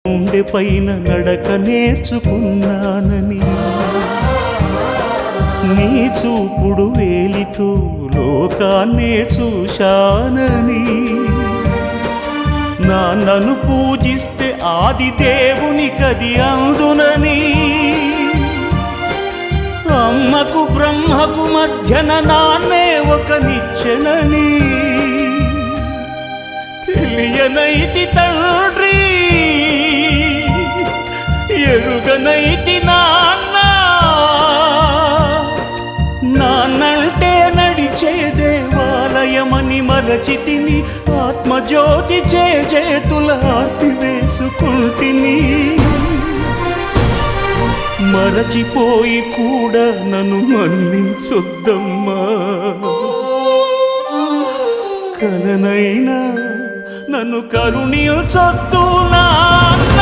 గుండె పైన నడక నేర్చుకున్నానని నీ చూపుడు వేలితో లోకాన్నే చూశానని నాన్నను పూజిస్తే ఆది దేవునికది అందునని అమ్మకు బ్రహ్మకు మధ్యన నాన్నే ఒక నిచ్చెనని తెలియనైతి తండ్రి ఎరుగనైతి నాన్నంటే నడిచే దేవాలయమని మరచితిని ఆత్మజ్యోతి చేతుల ఆపివేసుకుంటిని మరచిపోయి కూడా నన్ను మన్నించొద్దమ్మా కలనైనా నన్ను కరుణించొద్దు నాన్న